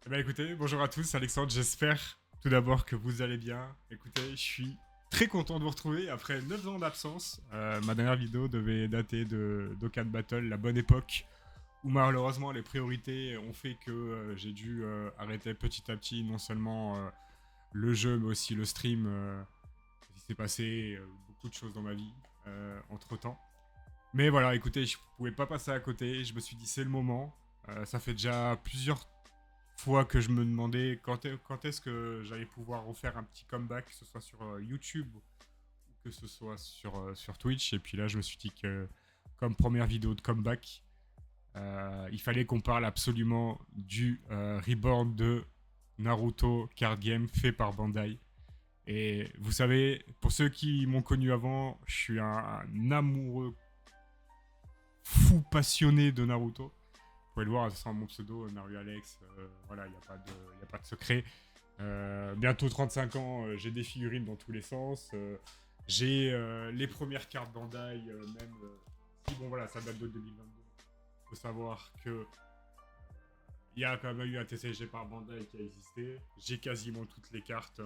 Eh ben, écoutez, bonjour à tous, Alexandre, j'espère tout d'abord que vous allez bien. Écoutez, je suis très content de vous retrouver après 9 ans d'absence. Ma dernière vidéo devait dater de d'Okan Battle, la bonne époque, où malheureusement les priorités ont fait que j'ai dû arrêter petit à petit non seulement le jeu mais aussi le stream. Il s'est passé beaucoup de choses dans ma vie entre temps. Mais voilà, écoutez, je pouvais pas passer à côté. Je me suis dit c'est le moment. Ça fait déjà plusieurs fois que je me demandais quand est-ce que j'allais pouvoir refaire un petit comeback, que ce soit sur YouTube ou que ce soit sur Twitch. Et puis là, je me suis dit que comme première vidéo de comeback, il fallait qu'on parle absolument du reborn de Naruto Card Game fait par Bandai. Et vous savez, pour ceux qui m'ont connu avant, je suis un amoureux fou passionné de Naruto. Vous pouvez le voir, ça sent mon pseudo, Naru Alex. Voilà, il n'y a pas de secret. Bientôt 35 ans, j'ai des figurines dans tous les sens. J'ai les premières cartes Bandai, même si bon voilà, ça date de 2022. Il faut savoir que il y a quand même eu un TCG par Bandai qui a existé. J'ai quasiment toutes les cartes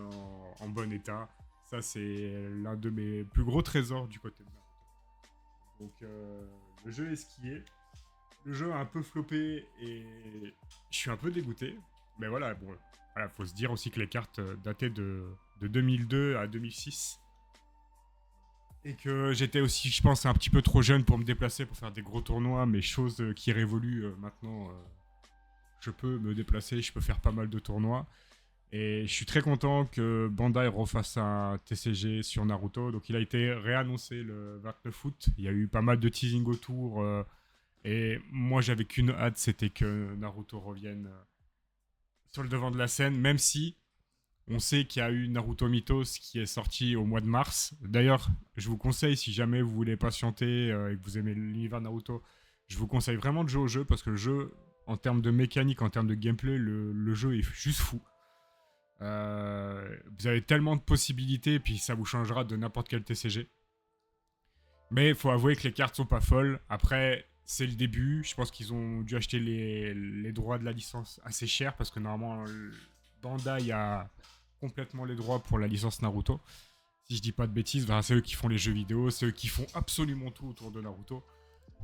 en bon état. Ça, c'est l'un de mes plus gros trésors du côté de Naruto. Donc, le jeu est ce qui est. Le jeu a un peu floppé et je suis un peu dégoûté. Mais voilà, bon, voilà, faut se dire aussi que les cartes dataient de 2002 à 2006. Et que j'étais aussi, je pense, un petit peu trop jeune pour me déplacer pour faire des gros tournois, mais chose qui révolue maintenant. Je peux me déplacer, je peux faire pas mal de tournois. Et je suis très content que Bandai refasse un TCG sur Naruto. Donc il a été réannoncé le 29 août. Il y a eu pas mal de teasing autour. Et moi, j'avais qu'une hâte, c'était que Naruto revienne sur le devant de la scène, même si on sait qu'il y a eu Naruto Mythos qui est sorti au mois de mars. D'ailleurs, je vous conseille, si jamais vous voulez patienter et que vous aimez l'univers Naruto, je vous conseille vraiment de jouer au jeu parce que le jeu, en termes de mécanique, en termes de gameplay, le jeu est juste fou. Vous avez tellement de possibilités, et puis ça vous changera de n'importe quel TCG. Mais il faut avouer que les cartes sont pas folles. Après, c'est le début. Je pense qu'ils ont dû acheter les droits de la licence assez cher parce que normalement, Bandai a complètement les droits pour la licence Naruto. Si je dis pas de bêtises, ben, c'est eux qui font les jeux vidéo, c'est eux qui font absolument tout autour de Naruto.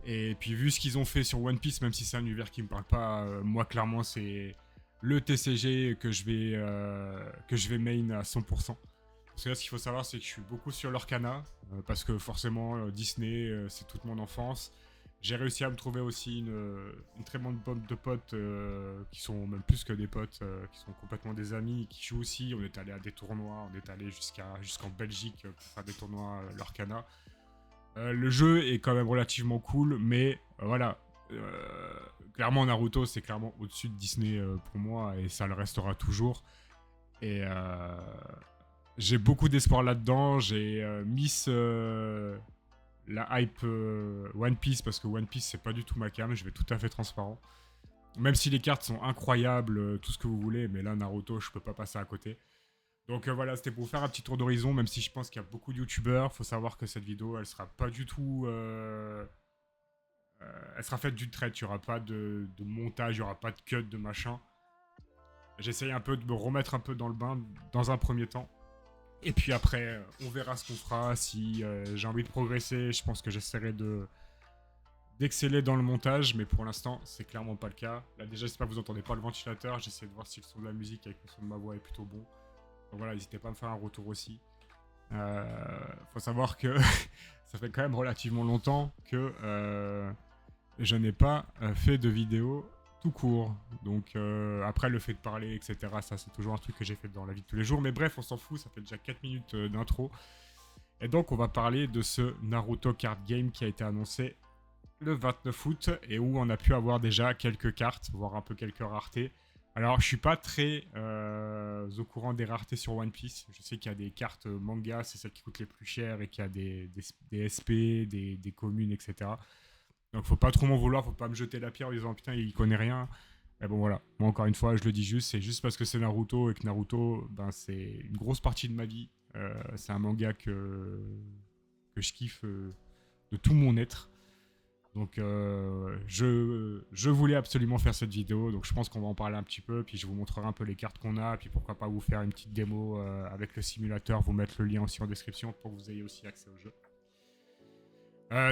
Et puis, vu ce qu'ils ont fait sur One Piece, même si c'est un univers qui me parle pas, moi, clairement, c'est le TCG que je vais main à 100%. Parce que là, ce qu'il faut savoir, c'est que je suis beaucoup sur l'Orcana, parce que forcément, Disney, c'est toute mon enfance. J'ai réussi à me trouver aussi une très bonne bande de potes qui sont même plus que des potes, qui sont complètement des amis, qui jouent aussi. On est allé à des tournois, on est allé jusqu'en Belgique pour faire des tournois l'Orcana. Le jeu est quand même relativement cool, mais voilà. Clairement, Naruto, c'est clairement au-dessus de Disney pour moi, et ça le restera toujours. Et j'ai beaucoup d'espoir là-dedans. J'ai miss la hype One Piece parce que One Piece c'est pas du tout ma cam. Je vais tout à fait transparent. Même si les cartes sont incroyables, tout ce que vous voulez, mais là Naruto je peux pas passer à côté. Donc voilà, c'était pour faire un petit tour d'horizon, même si je pense qu'il y a beaucoup de youtubeurs. Faut savoir que cette vidéo elle sera pas du tout. Elle sera faite d'une traite, il n'y aura pas de montage, il n'y aura pas de cut, de machin. J'essaye un peu de me remettre un peu dans le bain dans un premier temps. Et puis après, on verra ce qu'on fera. Si j'ai envie de progresser, je pense que j'essaierai d'exceller dans le montage, mais pour l'instant, c'est clairement pas le cas. Là, déjà, j'espère que vous entendez pas le ventilateur. J'essaie de voir si le son de la musique avec le son de ma voix est plutôt bon. Donc voilà, n'hésitez pas à me faire un retour aussi. Faut savoir que ça fait quand même relativement longtemps que je n'ai pas fait de vidéo tout court. Donc après le fait de parler, etc., ça c'est toujours un truc que j'ai fait dans la vie de tous les jours. Mais bref, on s'en fout, ça fait déjà 4 minutes d'intro. Et donc on va parler de ce Naruto Card Game qui a été annoncé le 29 août et où on a pu avoir déjà quelques cartes, voire un peu quelques raretés. Alors je suis pas très au courant des raretés sur One Piece. Je sais qu'il y a des cartes manga, c'est celles qui coûtent les plus chères et qu'il y a des SP, des communes, etc. Donc faut pas trop m'en vouloir, faut pas me jeter la pierre en disant putain il connaît rien. Mais bon voilà, moi encore une fois je le dis juste, c'est juste parce que c'est Naruto et que Naruto ben, c'est une grosse partie de ma vie. C'est un manga que je kiffe de tout mon être. Donc je voulais absolument faire cette vidéo, donc je pense qu'on va en parler un petit peu, puis je vous montrerai un peu les cartes qu'on a, puis pourquoi pas vous faire une petite démo avec le simulateur, vous mettre le lien aussi en description pour que vous ayez aussi accès au jeu.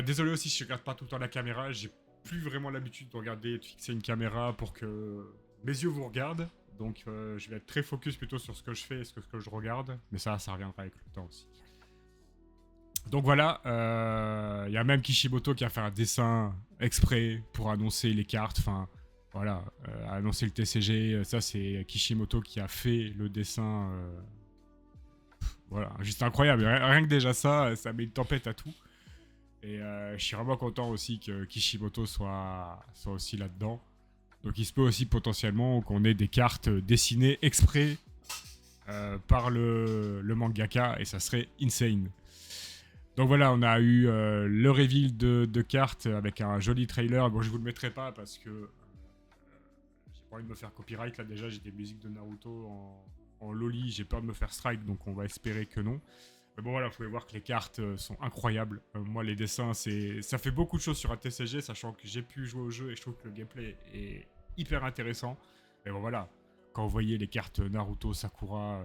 Désolé aussi si je regarde pas tout le temps la caméra, j'ai plus vraiment l'habitude de regarder et de fixer une caméra pour que mes yeux vous regardent, donc je vais être très focus plutôt sur ce que je fais et ce que je regarde, mais ça reviendra avec le temps aussi. Donc voilà, y a même Kishimoto qui a fait un dessin exprès pour annoncer les cartes. Enfin, voilà, annoncer le TCG. Ça, c'est Kishimoto qui a fait le dessin. Voilà, juste incroyable. Rien que déjà ça met une tempête à tout. Et je suis vraiment content aussi que Kishimoto soit aussi là-dedans. Donc il se peut aussi potentiellement qu'on ait des cartes dessinées exprès par le mangaka. Et ça serait insane. Donc voilà, on a eu le reveal de cartes avec un joli trailer. Bon, je vous le mettrai pas parce que j'ai pas envie de me faire copyright. Là, déjà, j'ai des musiques de Naruto en loli. J'ai peur de me faire strike, donc on va espérer que non. Mais bon, voilà, vous pouvez voir que les cartes sont incroyables. Moi, les dessins, ça fait beaucoup de choses sur un TCG, sachant que j'ai pu jouer au jeu et je trouve que le gameplay est hyper intéressant. Mais bon, voilà, quand vous voyez les cartes Naruto, Sakura.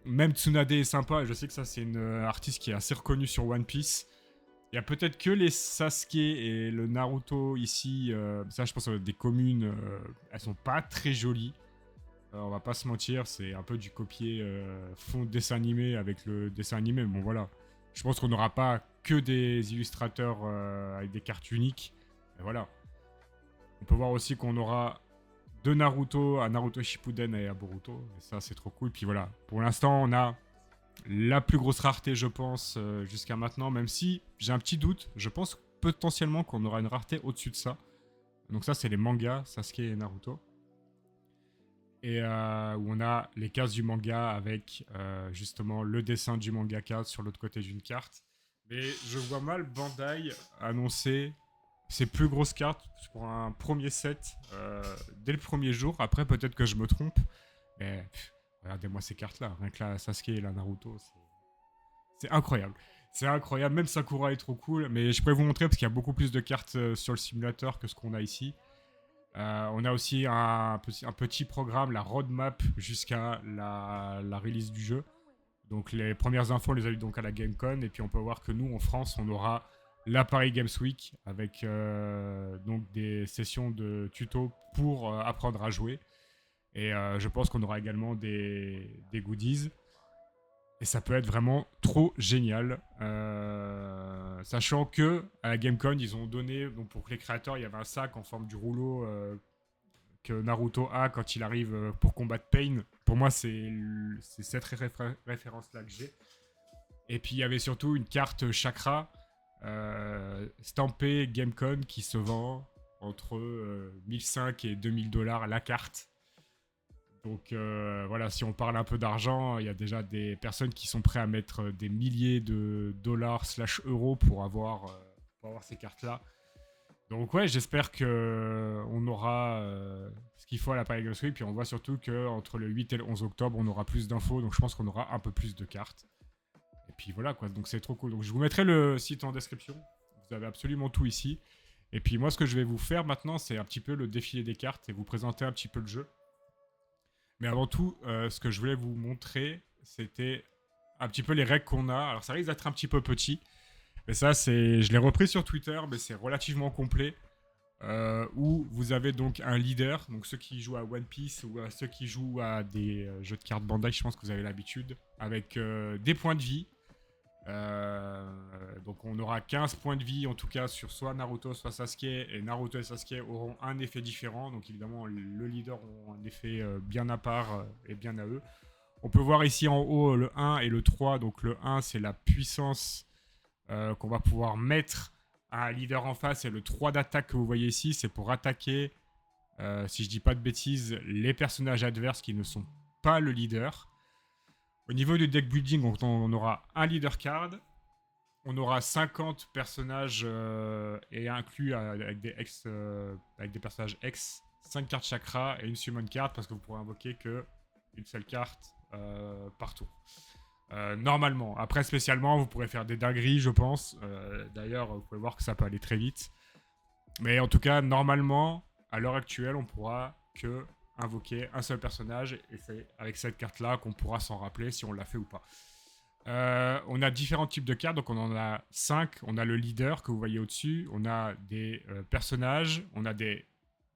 Même Tsunade est sympa, je sais que ça c'est une artiste qui est assez reconnue sur One Piece. Il y a peut-être que les Sasuke et le Naruto ici, ça je pense que des communes, elles sont pas très jolies. On va pas se mentir, c'est un peu du copier fond de dessin animé avec le dessin animé, bon voilà. Je pense qu'on n'aura pas que des illustrateurs avec des cartes uniques, mais voilà. On peut voir aussi qu'on aura de Naruto à Naruto Shippuden et à Boruto. Et ça, c'est trop cool. Puis voilà, pour l'instant, on a la plus grosse rareté, je pense, jusqu'à maintenant. Même si j'ai un petit doute, je pense potentiellement qu'on aura une rareté au-dessus de ça. Donc ça, c'est les mangas, Sasuke et Naruto. Et où on a les cases du manga avec justement le dessin du mangaka sur l'autre côté d'une carte. Mais je vois mal Bandai annoncer ses plus grosses cartes pour un premier set dès le premier jour. Après, peut-être que je me trompe. Mais regardez-moi ces cartes-là. Rien que la Sasuke et la Naruto, c'est incroyable. C'est incroyable. Même Sakura est trop cool. Mais je pourrais vous montrer parce qu'il y a beaucoup plus de cartes sur le simulateur que ce qu'on a ici. On a aussi un petit programme, la roadmap jusqu'à la release du jeu. Donc les premières infos, on les a eues donc à la GameCon. Et puis on peut voir que nous, en France, on aura la Paris Games Week avec donc des sessions de tuto pour apprendre à jouer. Et je pense qu'on aura également des goodies. Et ça peut être vraiment trop génial. Sachant que à la GameCon, ils ont donné, donc pour les créateurs, il y avait un sac en forme du rouleau que Naruto a quand il arrive pour combattre Pain. Pour moi, c'est cette référence-là que j'ai. Et puis il y avait surtout une carte chakra stampée GameCon qui se vend entre 1500 et 2000 $ la carte. Donc voilà, si on parle un peu d'argent, il y a déjà des personnes qui sont prêtes à mettre des milliers de dollars/euros pour avoir ces cartes-là. Donc ouais, j'espère qu'on aura ce qu'il faut à la Paris Games Week. Puis on voit surtout qu'entre le 8 et le 11 octobre, on aura plus d'infos. Donc je pense qu'on aura un peu plus de cartes. Et puis voilà quoi, donc c'est trop cool. Donc je vous mettrai le site en description. Vous avez absolument tout ici. Et puis moi, ce que je vais vous faire maintenant, c'est un petit peu le défilé des cartes et vous présenter un petit peu le jeu. Mais avant tout, ce que je voulais vous montrer, c'était un petit peu les règles qu'on a. Alors ça risque d'être un petit peu petit. Mais ça, je l'ai repris sur Twitter, mais c'est relativement complet. Où vous avez donc un leader, donc ceux qui jouent à One Piece ou à ceux qui jouent à des jeux de cartes Bandai, je pense que vous avez l'habitude, avec des points de vie. Donc on aura 15 points de vie en tout cas sur soit Naruto soit Sasuke, et Naruto et Sasuke auront un effet différent, donc évidemment le leader aura un effet bien à part et bien à eux. On peut voir ici en haut le 1 et le 3, donc le 1 c'est la puissance qu'on va pouvoir mettre à un leader en face, et le 3 d'attaque que vous voyez ici c'est pour attaquer, si je dis pas de bêtises, les personnages adverses qui ne sont pas le leader. Au niveau du deck building, on aura un leader card, on aura 50 personnages et inclus avec des personnages X, 5 cartes chakra et une summon card parce que vous pourrez invoquer qu'une seule carte par tour. Normalement. Après, spécialement, vous pourrez faire des dingueries, je pense. D'ailleurs, vous pouvez voir que ça peut aller très vite. Mais en tout cas, normalement, à l'heure actuelle, on pourra que invoquer un seul personnage et c'est avec cette carte-là qu'on pourra s'en rappeler si on l'a fait ou pas. On a différents types de cartes, donc on en a 5. On a le leader que vous voyez au-dessus, on a des personnages, on a des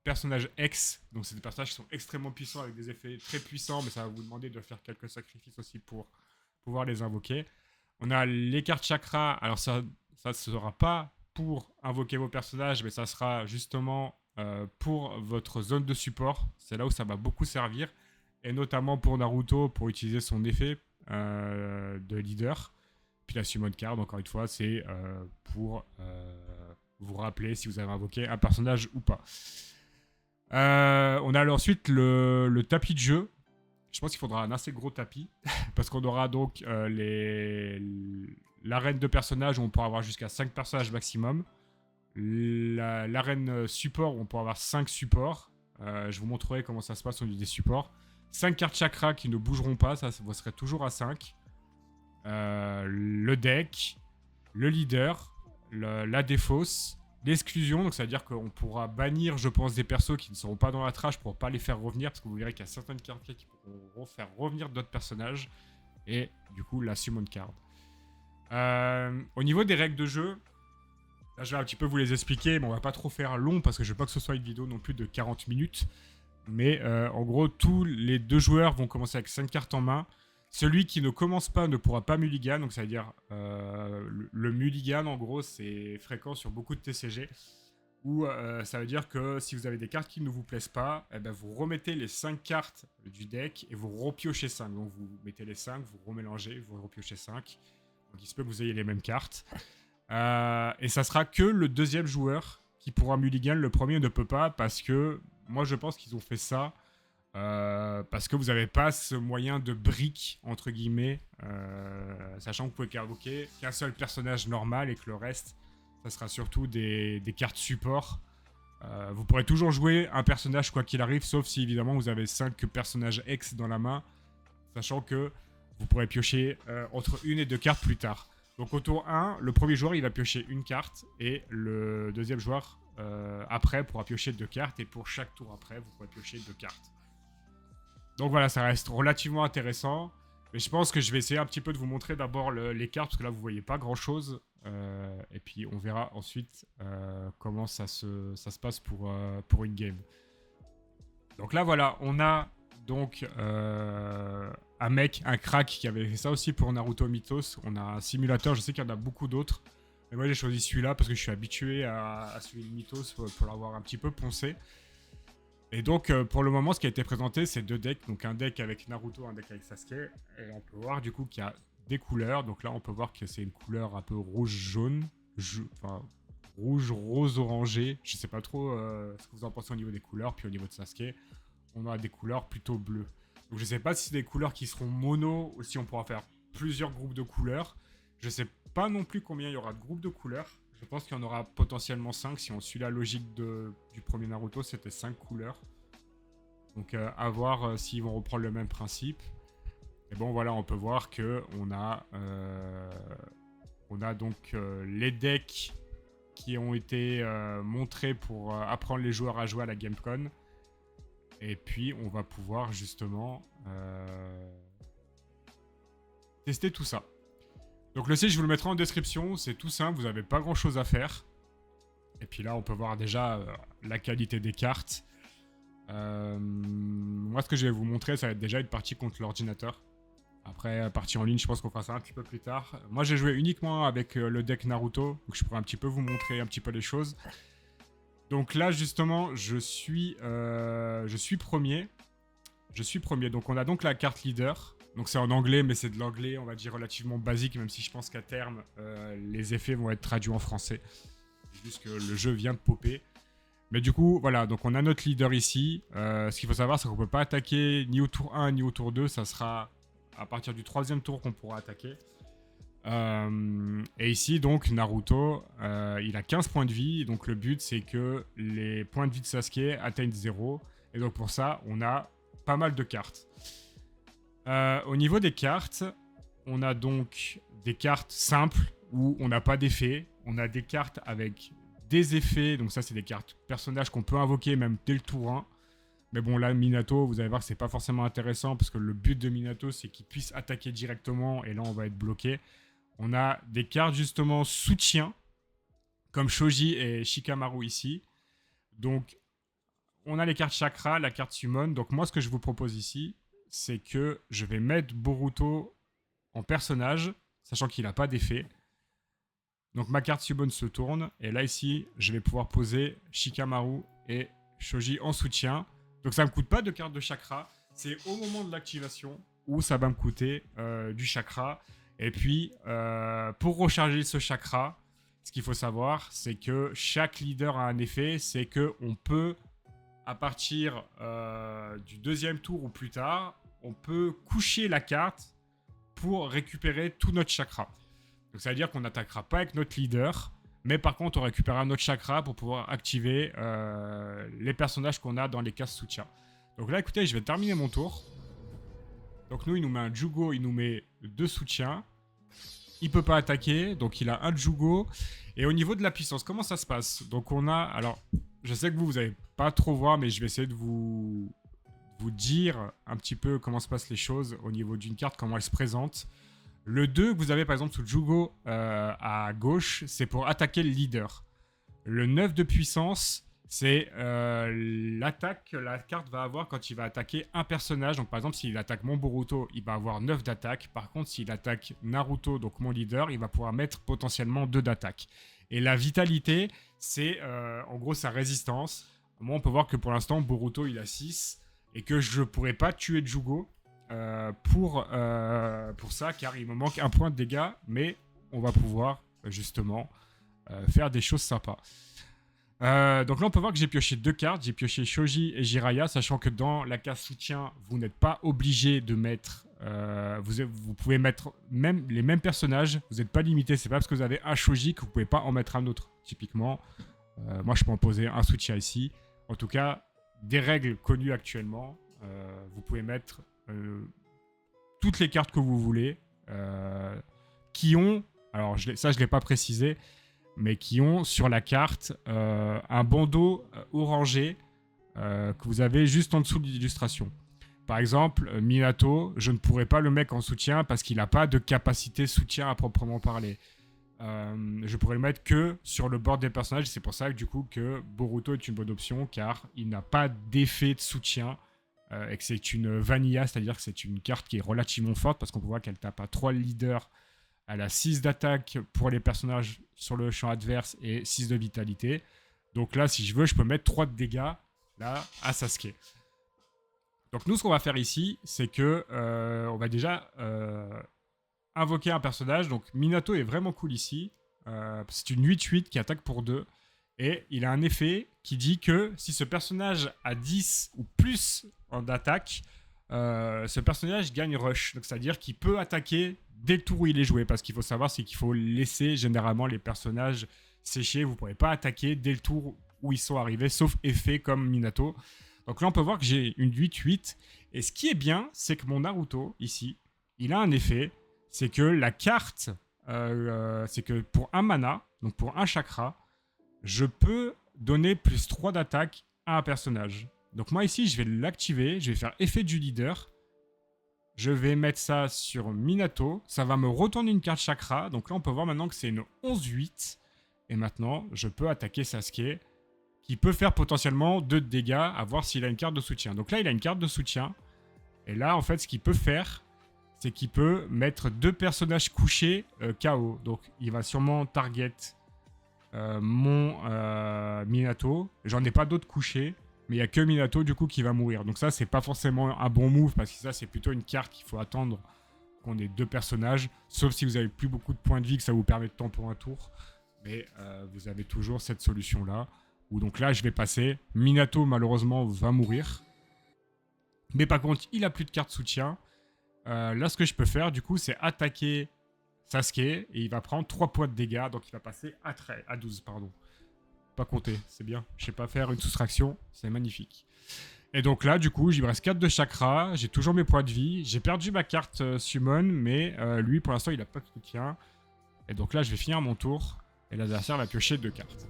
personnages X, donc c'est des personnages qui sont extrêmement puissants avec des effets très puissants, mais ça va vous demander de faire quelques sacrifices aussi pour pouvoir les invoquer. On a les cartes chakra, alors ça ne sera pas pour invoquer vos personnages, mais ça sera justement pour votre zone de support. C'est là où ça va beaucoup servir, et notamment pour Naruto, pour utiliser son effet de leader. Puis la summon card, encore une fois, c'est pour vous rappeler si vous avez invoqué un personnage ou pas. On a ensuite le tapis de jeu. Je pense qu'il faudra un assez gros tapis parce qu'on aura donc l'arène de personnages où on pourra avoir jusqu'à 5 personnages maximum. L'arène support où on pourra avoir 5 supports. Je vous montrerai comment ça se passe au niveau des supports. 5 cartes chakra qui ne bougeront pas, ça vous serez toujours à 5. Le deck, le leader, la défausse, l'exclusion, donc ça veut dire qu'on pourra bannir, je pense, des persos qui ne seront pas dans la trash pour pas les faire revenir, parce que vous verrez qu'il y a certaines cartes qui pourront faire revenir d'autres personnages, et du coup la summon card. Au niveau des règles de jeu, là je vais un petit peu vous les expliquer, mais on va pas trop faire long, parce que je veux pas que ce soit une vidéo non plus de 40 minutes. Mais en gros, tous les 2 joueurs vont commencer avec 5 cartes en main. Celui qui ne commence pas ne pourra pas mulligan, donc ça veut dire le mulligan en gros c'est fréquent sur beaucoup de TCG, où ça veut dire que si vous avez des cartes qui ne vous plaisent pas, eh ben, vous remettez les 5 cartes du deck et vous repiochez 5. Donc vous mettez les 5, vous remélangez, vous repiochez 5. Donc il se peut que vous ayez les mêmes cartes. Et ça sera que le deuxième joueur qui pourra mulligan, le premier ne peut pas, parce que moi je pense qu'ils ont fait ça parce que vous n'avez pas ce moyen de brick, entre guillemets, sachant que vous pouvez qu'invoquer qu'un seul personnage normal et que le reste, ça sera surtout des cartes support. Vous pourrez toujours jouer un personnage quoi qu'il arrive, sauf si évidemment vous avez 5 personnages X dans la main, sachant que vous pourrez piocher entre 1 et 2 cartes plus tard. Donc au tour 1, le premier joueur il va piocher une carte et le deuxième joueur après pourra piocher 2 cartes et pour chaque tour après vous pourrez piocher 2 cartes. Donc voilà, ça reste relativement intéressant. Mais je pense que je vais essayer un petit peu de vous montrer d'abord les cartes, parce que là, vous voyez pas grand-chose. Et puis, on verra ensuite comment ça se passe pour une game. Donc là, voilà, on a donc un mec, un crack, qui avait fait ça aussi pour Naruto Mythos. On a un simulateur, je sais qu'il y en a beaucoup d'autres. Mais moi, j'ai choisi celui-là parce que je suis habitué à celui de Mythos pour l'avoir un petit peu poncé. Et donc, pour le moment, ce qui a été présenté, c'est 2 decks. Donc, un deck avec Naruto, un deck avec Sasuke. Et on peut voir, du coup, qu'il y a des couleurs. Donc là, on peut voir que c'est une couleur un peu rouge-jaune. Enfin, rouge, rose, orangé. Je sais pas trop ce que vous en pensez au niveau des couleurs. Puis au niveau de Sasuke, on a des couleurs plutôt bleues. Donc, je sais pas si c'est des couleurs qui seront mono ou si on pourra faire plusieurs groupes de couleurs. Je sais pas non plus combien il y aura de groupes de couleurs. Je pense qu'il y en aura potentiellement 5. Si on suit la logique du premier Naruto, c'était 5 couleurs. Donc à voir s'ils vont reprendre le même principe. Et bon voilà, on peut voir que on a donc les decks qui ont été montrés pour apprendre les joueurs à jouer à la GameCon. Et puis on va pouvoir justement tester tout ça. Donc le site, je vous le mettrai en description, c'est tout simple, vous n'avez pas grand chose à faire. Et puis là, on peut voir déjà la qualité des cartes. Moi, ce que je vais vous montrer, ça va être déjà une partie contre l'ordinateur. Après, partie en ligne, je pense qu'on fera ça un petit peu plus tard. Moi, j'ai joué uniquement avec le deck Naruto, donc je pourrais un petit peu vous montrer un petit peu les choses. Donc là, justement, je suis premier. Je suis premier, donc on a donc la carte leader. Donc c'est en anglais, mais c'est de l'anglais, on va dire, relativement basique, même si je pense qu'à terme, les effets vont être traduits en français. C'est juste que le jeu vient de popper. Mais du coup, voilà, donc on a notre leader ici. Ce qu'il faut savoir, c'est qu'on ne peut pas attaquer ni au tour 1 ni au tour 2. Ça sera à partir du 3e tour qu'on pourra attaquer. Et ici, donc, Naruto, il a 15 points de vie. Donc le but, c'est que les points de vie de Sasuke atteignent 0. Et donc pour ça, on a pas mal de cartes. Au niveau des cartes, on a donc des cartes simples où on n'a pas d'effet. On a des cartes avec des effets. Donc ça, c'est des cartes personnages qu'on peut invoquer même dès le tour 1. Mais bon, là, Minato, vous allez voir que c'est pas forcément intéressant parce que le but de Minato, c'est qu'il puisse attaquer directement et là, on va être bloqué. On a des cartes justement soutien, comme Shoji et Shikamaru ici. Donc, on a les cartes chakra, la carte summon. Donc moi, ce que je vous propose ici, c'est que je vais mettre Boruto en personnage, sachant qu'il n'a pas d'effet. Donc ma carte summon se tourne. Et là, ici, je vais pouvoir poser Shikamaru et Shoji en soutien. Donc ça ne me coûte pas de carte de chakra. C'est au moment de l'activation où ça va me coûter du chakra. Et puis, pour recharger ce chakra, ce qu'il faut savoir, c'est que chaque leader a un effet. C'est qu'on peut, à partir du deuxième tour ou plus tard, on peut coucher la carte pour récupérer tout notre chakra. Donc ça veut dire qu'on n'attaquera pas avec notre leader, mais par contre on récupérera notre chakra pour pouvoir activer les personnages qu'on a dans les cases soutien. Donc là écoutez, je vais terminer mon tour. Donc nous il nous met un Jugo, il nous met 2 soutiens. Il peut pas attaquer, donc il a un Jugo. Et au niveau de la puissance, comment ça se passe? Donc on a, alors je sais que vous n'allez pas trop voir, mais je vais essayer de vous dire un petit peu comment se passent les choses au niveau d'une carte, comment elle se présente. Le 2 que vous avez par exemple sous le Jugo à gauche, c'est pour attaquer le leader. Le 9 de puissance, c'est l'attaque que la carte va avoir quand il va attaquer un personnage. Donc par exemple, s'il attaque mon Boruto, il va avoir 9 d'attaque. Par contre, s'il attaque Naruto, donc mon leader, il va pouvoir mettre potentiellement 2 d'attaque. Et la vitalité, c'est en gros sa résistance. Moi, on peut voir que pour l'instant, Boruto, il a 6. Et que je ne pourrais pas tuer Jugo pour ça, car il me manque un point de dégâts. Mais on va pouvoir justement faire des choses sympas. Donc là, on peut voir que j'ai pioché 2 cartes. J'ai pioché Shoji et Jiraiya, sachant que dans la case soutien, vous n'êtes pas obligé de mettre... vous pouvez mettre même les mêmes personnages. Vous n'êtes pas limité. C'est pas parce que vous avez un Shoji que vous ne pouvez pas en mettre un autre. Typiquement, moi, je peux en poser un soutien ici. En tout cas, des règles connues actuellement. Vous pouvez mettre toutes les cartes que vous voulez qui ont... Alors, ça, je ne l'ai pas précisé, mais qui ont sur la carte un bandeau orangé que vous avez juste en dessous de l'illustration. Par exemple, Minato, je ne pourrais pas le mettre en soutien parce qu'il n'a pas de capacité soutien à proprement parler. Je pourrais le mettre que sur le bord des personnages. C'est pour ça que du coup que Boruto est une bonne option, car il n'a pas d'effet de soutien et que c'est une vanilla, c'est-à-dire que c'est une carte qui est relativement forte parce qu'on peut voir qu'elle tape à 3 leaders. Elle a 6 d'attaque pour les personnages sur le champ adverse et 6 de vitalité. Donc là, si je veux, je peux mettre 3 de dégâts là à Sasuke. Donc nous, ce qu'on va faire ici, c'est que on va déjà invoquer un personnage. Donc Minato est vraiment cool ici. C'est une 8-8 qui attaque pour 2. Et il a un effet qui dit que si ce personnage a 10 ou plus en attaque, ce personnage gagne rush. Donc c'est-à-dire qu'il peut attaquer dès le tour où il est joué. Parce qu'il faut savoir, c'est qu'il faut laisser généralement les personnages sécher. Vous ne pourrez pas attaquer dès le tour où ils sont arrivés, sauf effet comme Minato. Donc là, on peut voir que j'ai une 8-8. Et ce qui est bien, c'est que mon Naruto, ici, il a un effet. C'est que la carte, c'est que pour un mana, donc pour un chakra, je peux donner plus 3 d'attaque à un personnage. Donc moi ici, je vais l'activer, je vais faire effet du leader. Je vais mettre ça sur Minato. Ça va me retourner une carte chakra. Donc là, on peut voir maintenant que c'est une 11-8. Et maintenant, je peux attaquer Sasuke, qui peut faire potentiellement 2 de dégâts, à voir s'il a une carte de soutien. Donc là, il a une carte de soutien. Et là, en fait, ce qu'il peut faire, c'est qu'il peut mettre 2 personnages couchés KO. Donc, il va sûrement target mon Minato. J'en ai pas d'autres couchés, mais il n'y a que Minato, du coup, qui va mourir. Donc ça, c'est pas forcément un bon move, parce que ça, c'est plutôt une carte qu'il faut attendre qu'on ait 2 personnages. Sauf si vous avez plus beaucoup de points de vie, que ça vous permet de temps pour un tour. Mais vous avez toujours cette solution-là. Où donc là, je vais passer. Minato, malheureusement, va mourir. Mais par contre, il a plus de carte soutien. Là, ce que je peux faire, du coup, c'est attaquer Sasuke. Et il va prendre 3 points de dégâts. Donc, il va passer à 12, pardon. Pas compter, c'est bien. Je sais pas faire une soustraction. C'est magnifique. Et donc là, du coup, il me reste 4 de chakra. J'ai toujours mes points de vie. J'ai perdu ma carte summon. Mais lui, pour l'instant, il n'a pas de soutien. Et donc là, je vais finir mon tour. Et l'adversaire va piocher 2 cartes.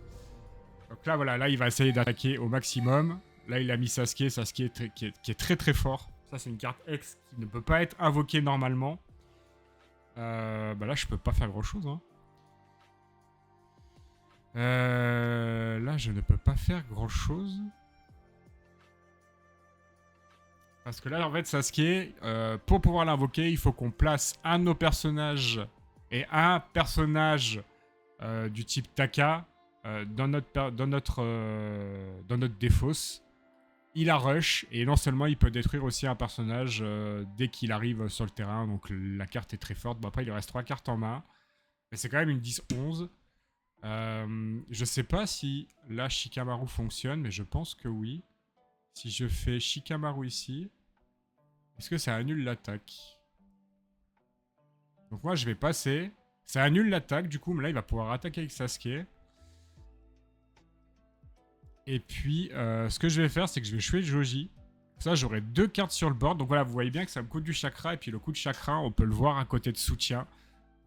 Donc là, voilà, là, il va essayer d'attaquer au maximum. Là, il a mis Sasuke, qui est très très fort. Ça, c'est une carte X qui ne peut pas être invoquée normalement. Bah là, je peux pas faire grand-chose. Hein. Là, je ne peux pas faire grand-chose. Parce que là, en fait, Sasuke, pour pouvoir l'invoquer, il faut qu'on place un de nos personnages et un personnage du type Taka dans notre défausse. Il a rush et non seulement il peut détruire aussi un personnage dès qu'il arrive sur le terrain. Donc la carte est très forte. Bon, après, il lui reste 3 cartes en main. Mais c'est quand même une 10-11. Je sais pas si là Shikamaru fonctionne, mais je pense que oui. Si je fais Shikamaru ici, est-ce que ça annule l'attaque? Donc moi je vais passer. Ça annule l'attaque, du coup, mais là il va pouvoir attaquer avec Sasuke. Et puis, ce que je vais faire, c'est que je vais jouer Joji. Ça, j'aurai 2 cartes sur le board. Donc voilà, vous voyez bien que ça me coûte du chakra. Et puis le coup de chakra, on peut le voir à côté de soutien.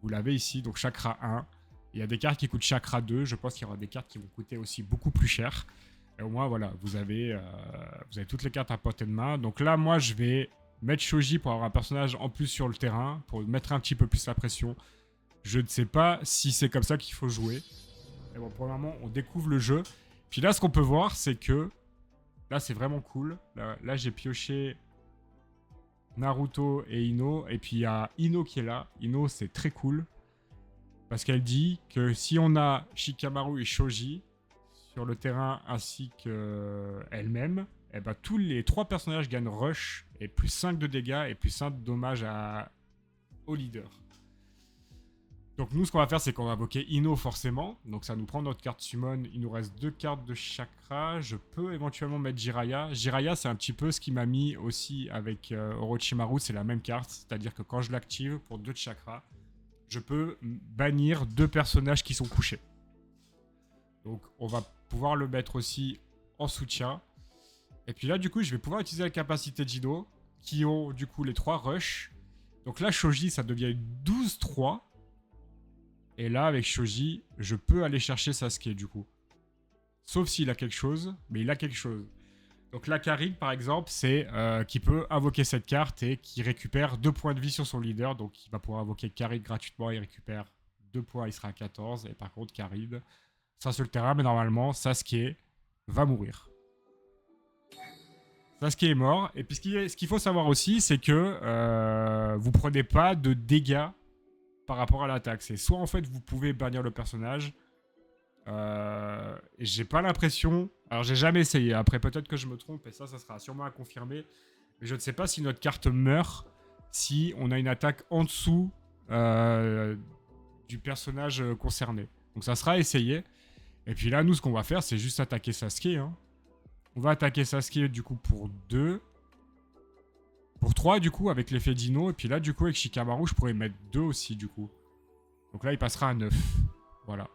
Vous l'avez ici, donc chakra 1. Il y a des cartes qui coûtent chakra 2. Je pense qu'il y aura des cartes qui vont coûter aussi beaucoup plus cher. Et au moins, voilà, vous avez toutes les cartes à portée de main. Donc là, moi, je vais mettre Shoji pour avoir un personnage en plus sur le terrain, pour mettre un petit peu plus la pression. Je ne sais pas si c'est comme ça qu'il faut jouer. Mais bon, pour le moment, on découvre le jeu. Puis là, ce qu'on peut voir, c'est que... Là, c'est vraiment cool. Là j'ai pioché Naruto et Ino. Et puis, il y a Ino qui est là. Ino, c'est très cool. Parce qu'elle dit que si on a Shikamaru et Shoji sur le terrain ainsi qu'elle-même, eh ben, tous les 3 personnages gagnent rush et plus 5 de dégâts et plus 5 de dommages au leader. Donc nous, ce qu'on va faire, c'est qu'on va invoquer Ino forcément. Donc ça nous prend notre carte summon. Il nous reste 2 cartes de chakra. Je peux éventuellement mettre Jiraiya. Jiraiya, c'est un petit peu ce qui m'a mis aussi avec Orochimaru. C'est la même carte. C'est-à-dire que quand je l'active pour 2 de chakra, je peux bannir 2 personnages qui sont couchés. Donc on va pouvoir le mettre aussi en soutien. Et puis là, du coup, je vais pouvoir utiliser la capacité d'Ino, qui ont du coup les 3 rush. Donc là, Shoji, ça devient une 12-3. Et là, avec Shoji, je peux aller chercher Sasuke, du coup. Sauf s'il a quelque chose, mais il a quelque chose. Donc la Karin, par exemple, c'est qui peut invoquer cette carte et qui récupère 2 points de vie sur son leader. Donc il va pouvoir invoquer Karin gratuitement, il récupère 2 points, il sera à 14. Et par contre, Karin sera sur le terrain, mais normalement, Sasuke va mourir. Sasuke est mort. Et puis ce qu'il faut savoir aussi, c'est que vous prenez pas de dégâts par rapport à l'attaque. C'est soit en fait vous pouvez bannir le personnage. J'ai pas l'impression. Alors j'ai jamais essayé. Après peut-être que je me trompe et ça sera sûrement à confirmer. Mais je ne sais pas si notre carte meurt si on a une attaque en dessous du personnage concerné. Donc ça sera essayé. Et puis là nous ce qu'on va faire c'est juste attaquer Sasuke. Hein. On va attaquer Sasuke du coup pour 2. Pour 3 du coup avec l'effet Dino. Et puis là du coup avec Shikamaru je pourrais mettre 2 aussi du coup. Donc là il passera à 9. Voilà.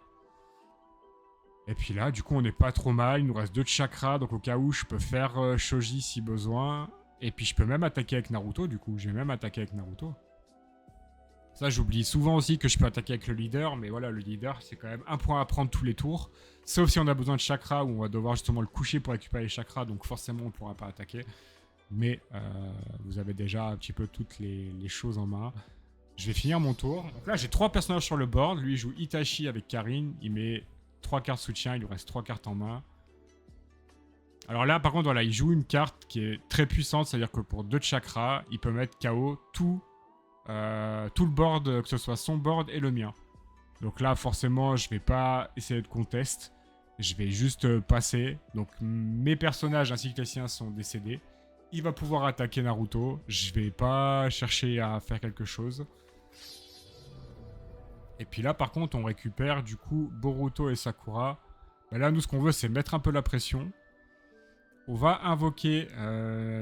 Et puis là du coup on n'est pas trop mal. Il nous reste 2 de chakra. Donc au cas où je peux faire Shoji si besoin. Et puis je peux même attaquer avec Naruto du coup. Je vais même attaquer avec Naruto. Ça j'oublie souvent aussi que je peux attaquer avec le leader. Mais voilà le leader c'est quand même un point à prendre tous les tours. Sauf si on a besoin de chakra où on va devoir justement le coucher pour récupérer les chakras. Donc forcément on ne pourra pas attaquer. Mais vous avez déjà un petit peu toutes les choses en main. Je vais finir mon tour. Donc là, j'ai 3 personnages sur le board. Lui, il joue Itachi avec Karin. Il met 3 cartes soutien. Il lui reste 3 cartes en main. Alors là, par contre, voilà, il joue une carte qui est très puissante. C'est-à-dire que pour 2 de chakra, il peut mettre KO tout le board, que ce soit son board et le mien. Donc là, forcément, je vais pas essayer de contest. Je vais juste passer. Donc mes personnages ainsi que les siens sont décédés. Il va pouvoir attaquer Naruto. Je vais pas chercher à faire quelque chose. Et puis là, par contre, on récupère du coup Boruto et Sakura. Ben là, nous, ce qu'on veut, c'est mettre un peu la pression. On va invoquer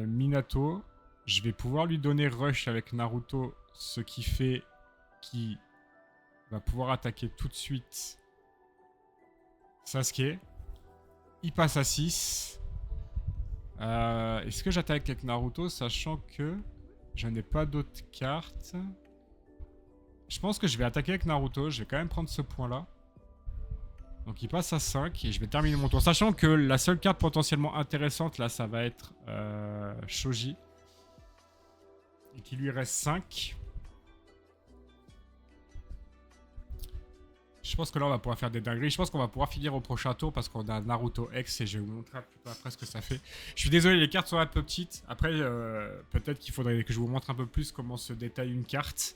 Minato. Je vais pouvoir lui donner Rush avec Naruto. Ce qui fait qu'il va pouvoir attaquer tout de suite Sasuke. Il passe à 6. Est-ce que j'attaque avec Naruto, sachant que je n'ai pas d'autres cartes? Je pense que je vais attaquer avec Naruto. Je vais quand même prendre ce point-là. Donc il passe à 5 et je vais terminer mon tour. Sachant que la seule carte potentiellement intéressante, là, ça va être Shoji. Et qu'il lui reste 5. Je pense que là, on va pouvoir faire des dingueries. Je pense qu'on va pouvoir finir au prochain tour parce qu'on a Naruto X et je vais vous montrer un petit peu après ce que ça fait. Je suis désolé, les cartes sont un peu petites. Après, peut-être qu'il faudrait que je vous montre un peu plus comment se détaille une carte.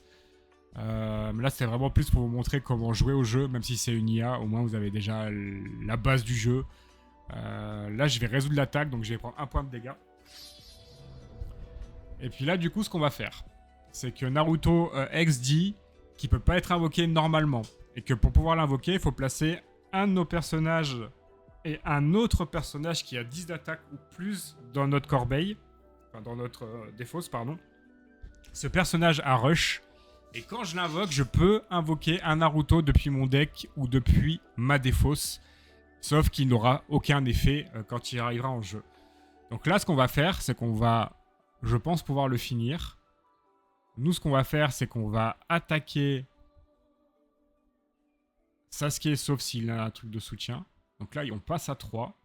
Mais là, c'est vraiment plus pour vous montrer comment jouer au jeu, même si c'est une IA. Au moins, vous avez déjà la base du jeu. Là, je vais résoudre l'attaque, donc je vais prendre 1 point de dégâts. Et puis là, du coup, ce qu'on va faire, c'est que Naruto X dit qu'il peut pas être invoqué normalement. Et que pour pouvoir l'invoquer, il faut placer un de nos personnages et un autre personnage qui a 10 d'attaque ou plus dans notre corbeille. Enfin, dans notre défausse, pardon. Ce personnage a rush. Et quand je l'invoque, je peux invoquer un Naruto depuis mon deck ou depuis ma défausse. Sauf qu'il n'aura aucun effet quand il arrivera en jeu. Donc là, ce qu'on va faire, c'est qu'on va, je pense, pouvoir le finir. Nous, ce qu'on va faire, c'est qu'on va attaquer Sasuke, sauf s'il a un truc de soutien. Donc là, on passe à 3.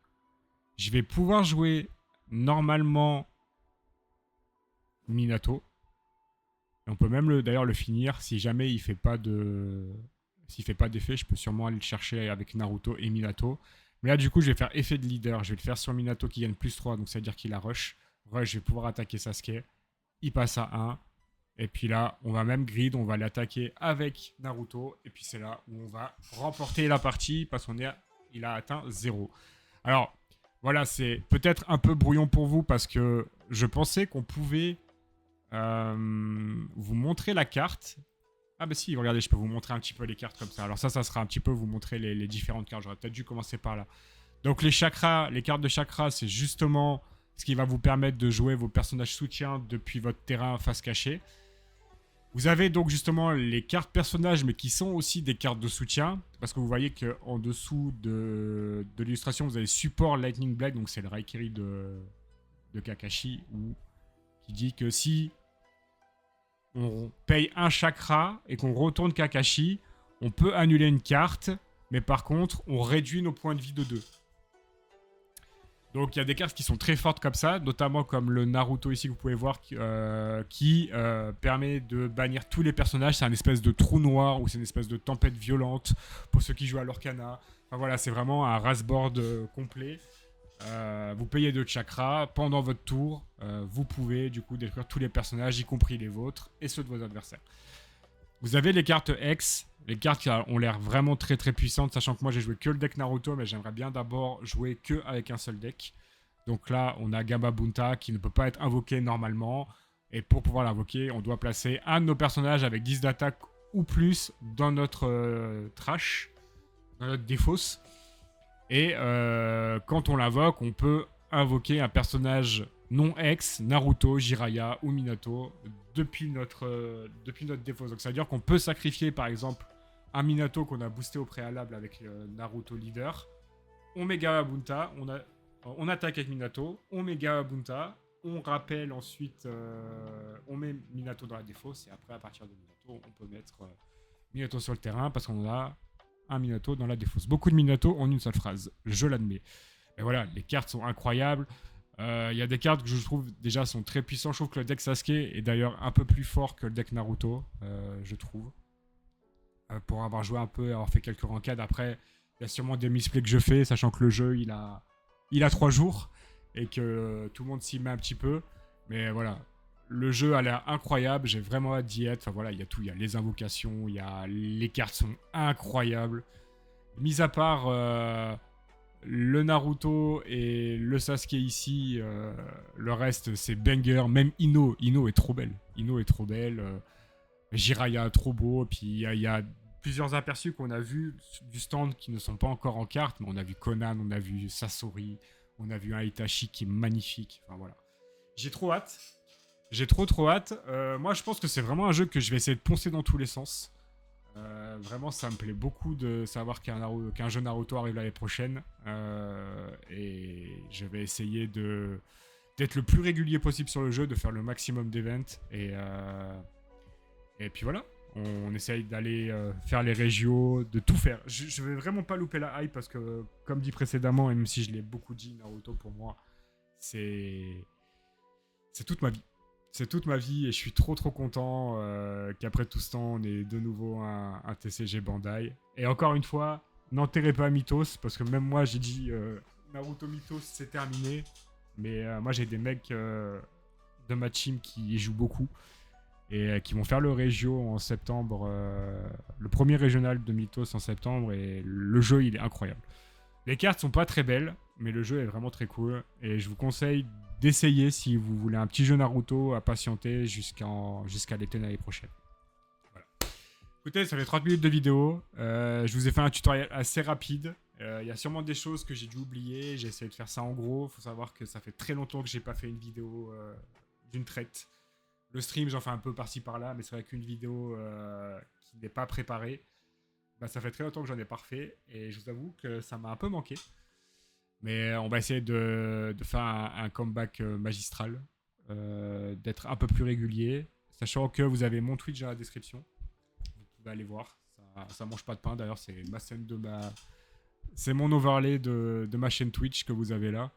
Je vais pouvoir jouer normalement Minato. Et on peut même d'ailleurs le finir si jamais il fait pas de... S'il fait pas d'effet, je peux sûrement aller le chercher avec Naruto et Minato. Mais là, du coup, je vais faire effet de leader. Je vais le faire sur Minato qui gagne plus 3, donc ça veut dire qu'il a rush. Rush, je vais pouvoir attaquer Sasuke. Il passe à 1. Et puis là, on va même grid, on va l'attaquer avec Naruto. Et puis c'est là où on va remporter la partie parce qu'il a atteint 0. Alors, voilà, c'est peut-être un peu brouillon pour vous parce que je pensais qu'on pouvait vous montrer la carte. Ah bah si, regardez, je peux vous montrer un petit peu les cartes comme ça. Alors ça sera un petit peu vous montrer les différentes cartes. J'aurais peut-être dû commencer par là. Donc les chakras, les cartes de chakras, c'est justement ce qui va vous permettre de jouer vos personnages soutiens depuis votre terrain face cachée. Vous avez donc justement les cartes personnages, mais qui sont aussi des cartes de soutien. Parce que vous voyez qu'en dessous de l'illustration, vous avez support Lightning Blade. Donc c'est le Raikiri de Kakashi. Qui dit que si on paye un chakra et qu'on retourne Kakashi, on peut annuler une carte. Mais par contre, on réduit nos points de vie de 2. Donc il y a des cartes qui sont très fortes comme ça, notamment comme le Naruto ici que vous pouvez voir qui permet de bannir tous les personnages. C'est un espèce de trou noir ou c'est une espèce de tempête violente pour ceux qui jouent à l'Orcana. Enfin voilà, c'est vraiment un raceboard complet. Vous payez 2 chakras. Pendant votre tour, vous pouvez du coup détruire tous les personnages, y compris les vôtres et ceux de vos adversaires. Vous avez les cartes X. Les cartes qui ont l'air vraiment très très puissantes, sachant que moi j'ai joué que le deck Naruto, mais j'aimerais bien d'abord jouer que avec un seul deck. Donc là, on a Gamabunta qui ne peut pas être invoqué normalement. Et pour pouvoir l'invoquer, on doit placer un de nos personnages avec 10 d'attaque ou plus dans notre trash, dans notre défausse. Et quand on l'invoque, on peut invoquer un personnage non ex, Naruto, Jiraiya ou Minato, depuis notre défausse. Donc ça veut dire qu'on peut sacrifier par exemple un Minato qu'on a boosté au préalable avec Naruto leader. On met Gamabunta, on attaque avec Minato, on met Gamabunta, on rappelle ensuite, on met Minato dans la défausse et après à partir de Minato, on peut mettre Minato sur le terrain parce qu'on a un Minato dans la défausse. Beaucoup de Minato en une seule phrase, je l'admets. Et voilà, les cartes sont incroyables. Il y a des cartes que je trouve déjà sont très puissantes. Je trouve que le deck Sasuke est d'ailleurs un peu plus fort que le deck Naruto, je trouve. Pour avoir joué un peu, avoir fait quelques rankades. Après, il y a sûrement des misplays que je fais, sachant que le jeu, il a 3 jours et que tout le monde s'y met un petit peu. Mais voilà, le jeu a l'air incroyable. J'ai vraiment hâte d'y être. Enfin voilà, il y a tout. Il y a les invocations, les cartes sont incroyables. Mis à part le Naruto et le Sasuke ici, le reste c'est banger. Même Ino est trop belle. Ino est trop belle. Jiraiya trop beau. Puis il y a plusieurs aperçus qu'on a vus du stand qui ne sont pas encore en carte. Mais on a vu Conan, on a vu Sasori, on a vu un Itachi qui est magnifique. Enfin voilà. J'ai trop hâte. J'ai trop hâte. Moi je pense que c'est vraiment un jeu que je vais essayer de poncer dans tous les sens. Vraiment, ça me plaît beaucoup de savoir qu'un jeu Naruto arrive l'année prochaine. Et je vais essayer d'être le plus régulier possible sur le jeu, de faire le maximum d'events. Et puis voilà, On essaye d'aller faire les régios, de tout faire. Je vais vraiment pas louper la hype parce que, comme dit précédemment, et même si je l'ai beaucoup dit, Naruto pour moi, c'est toute ma vie. C'est toute ma vie et je suis trop content qu'après tout ce temps, on ait de nouveau un TCG Bandai. Et encore une fois, n'enterrez pas Mythos parce que même moi, j'ai dit Naruto Mythos, c'est terminé. Mais moi, j'ai des mecs de ma team qui y jouent beaucoup et qui vont faire le régio en septembre, le premier régional de Mythos en septembre, et le jeu il est incroyable. Les cartes sont pas très belles, mais le jeu est vraiment très cool et je vous conseille d'essayer si vous voulez un petit jeu Naruto à patienter jusqu'à l'été l'année prochaine. Voilà. Écoutez, ça fait 30 minutes de vidéo, je vous ai fait un tutoriel assez rapide. Il y a sûrement des choses que j'ai dû oublier, j'ai essayé de faire ça en gros. Faut savoir que ça fait très longtemps que j'ai pas fait une vidéo d'une traite. Le stream, j'en fais un peu par-ci par-là, mais c'est vrai qu'une vidéo qui n'est pas préparée, bah, ça fait très longtemps que j'en ai pas refait, et je vous avoue que ça m'a un peu manqué. Mais on va essayer de faire un comeback magistral, d'être un peu plus régulier, sachant que vous avez mon Twitch dans la description. Vous pouvez aller voir, ça mange pas de pain, d'ailleurs c'est ma scène de ma... C'est mon overlay de ma chaîne Twitch que vous avez là.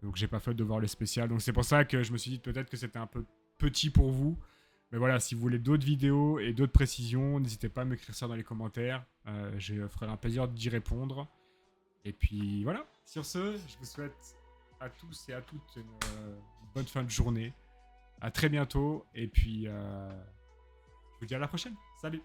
Donc j'ai pas fait d'overlay spécial, donc c'est pour ça que je me suis dit peut-être que c'était un peu petit pour vous. Mais voilà, si vous voulez d'autres vidéos et d'autres précisions, n'hésitez pas à m'écrire ça dans les commentaires. Je ferai un plaisir d'y répondre. Et puis voilà, sur ce, je vous souhaite à tous et à toutes une bonne fin de journée. À très bientôt. Et puis, je vous dis à la prochaine. Salut!